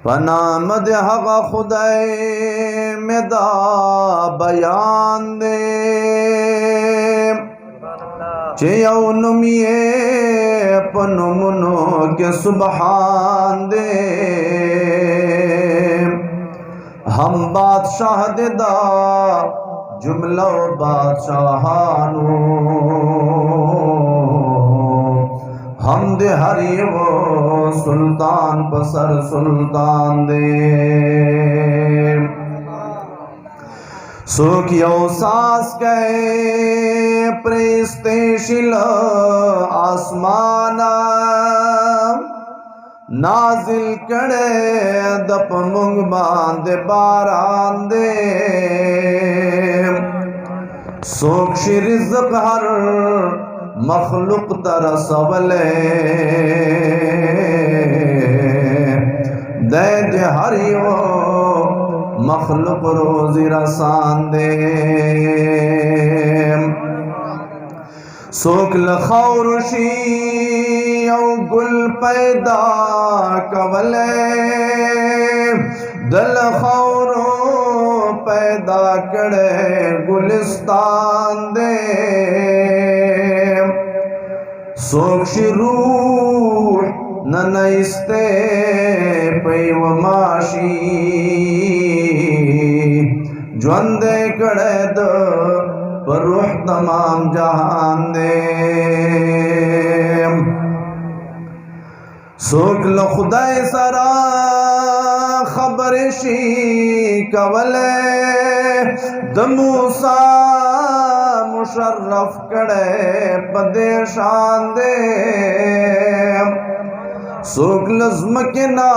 पनामद हक खुदाए में दा बयान दे चेयनुमिए पनुमुनो के सुबहान दे हम बादशाह दा जुमलो बादशाहानो हम दे हरि वो सुल्तान पसर सुल्तान दे सुखियो सास के प्रेस्ते शिल आसमाना नाजिल कड़े दप मुंग बांध बारान दे सोख रिज़्क़ हर मखलूक तरसवले दे दे हरियो मखलूक रोज़ी रसान दे सोकल खौरुशी गुल पैदा कवले दल खौरो पैदा करे गुलिस्तान दे सोक्षी रूह ननइस्ते पैवमाशी ज्वंदे कड़े द पर रूह तमाम जहान दे सोकल खुदाए सरा खबरशी कवले दमूसा मुशर्रफ कड़े पदेशान दे सोकलज़्म के ना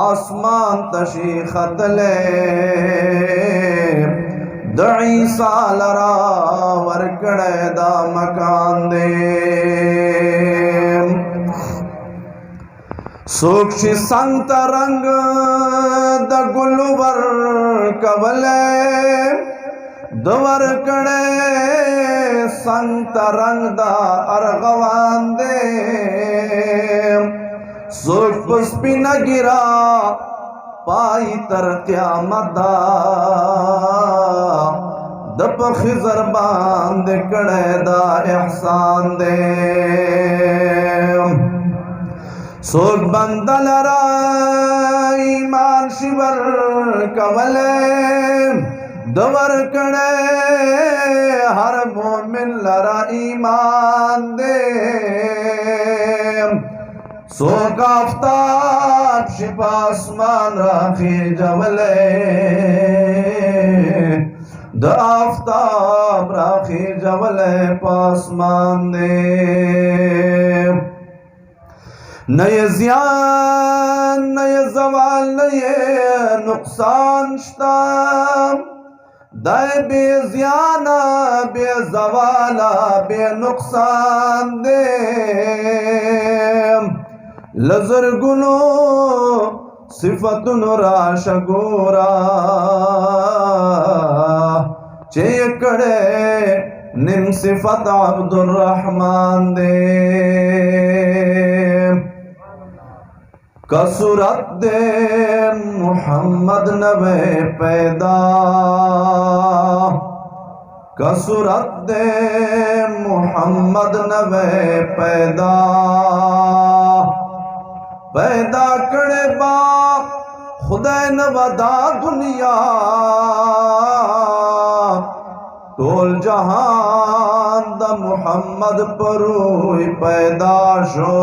आसमान तशी खतले दई सालरा वर कड़े दा मकान दे सोक्षी संत रंग द गुलवर कवले दवर कड़े संत रंग दा अरगवान दे सोच पुष्पी न गिरा पाई तर क़यामत दा दप खिजर बांध कड़े दा एहसान दे सोग बंदल ईमान शिवर कवले दवर कड़े हर मोमिन लरा ईमान दे सोग आफ्ताब शिपासमान राखी जवले द आफ्ताब राखी जवले पासमान दे नए ज़ियान नए ज़वाल नए नुकसान शता दाए बे ज़ियाना बे ज़वाला बे नुकसान दे लज़र गुनो सिफ़तुन राशगोरा चेकड़े निम सिफ़त अब्दुर्रहमान दे कसरत दे मुहम्मद नबे पैदा कसरत दे मुहम्मद नबे पैदा पैदा करे बाप खुदा नवदा दुनिया तोल जहान द मुहम्मद परोई पैदा शो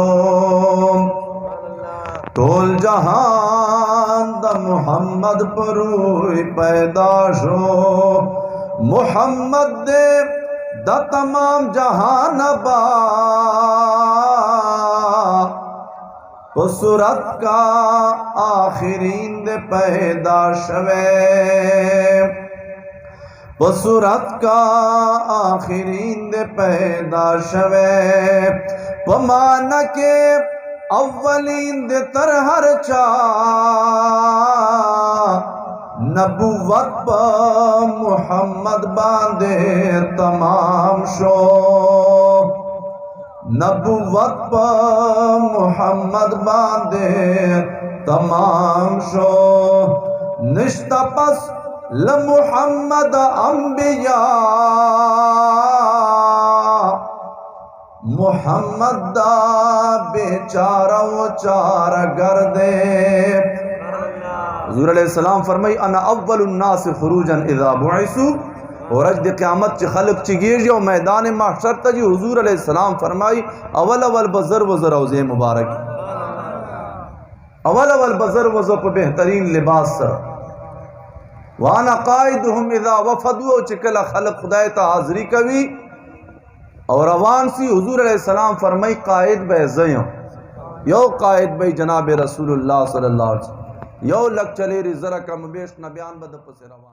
तोल जहान द मुहम्मद परोई पैदाशो मुहम्मद दे द तमाम जहान बा सूरत का आखिरीन दे पैदाशवे सूरत का आखिरीन दे पैदाशवे पमान के अव्वलीन दे तर हर चा नबुव्वत प मुहम्मद बांधे तमाम शो नबुवत पा मुहम्मद बांदे तमाम शो निश्ता पस ल मुहम्मद अंबिया मुहम्मद दा बेचारा वो चारा कर दे। हुज़ूर अलैहिस्सलाम फरमाई अना अव्वलुन नास खुरूजन इज़ा बुइसु और अज दे क़यामत च खल्क चिगेर जो मैदान महशर तजी हुज़ूर अलैहिस्सलाम फरमाई अवल अवल बज़र वज़र औज़े मुबारक अवल अवल बज़र वज़र पे बेहतरीन लिबास सर वाना कायदुहुम इज़ा वफदु चिकला खल्क खुदाए ता हाज़री कवी और अवान सी हुज़ूर अलैहिस्सलाम फरमाई कायद बेज़यो यो कायद बे जनाब रसूलुल्लाह सल्लल्लाहु अलैहि वसल्लम यो लग चले रि जरा कम बेश न बयान बद पसे रवा।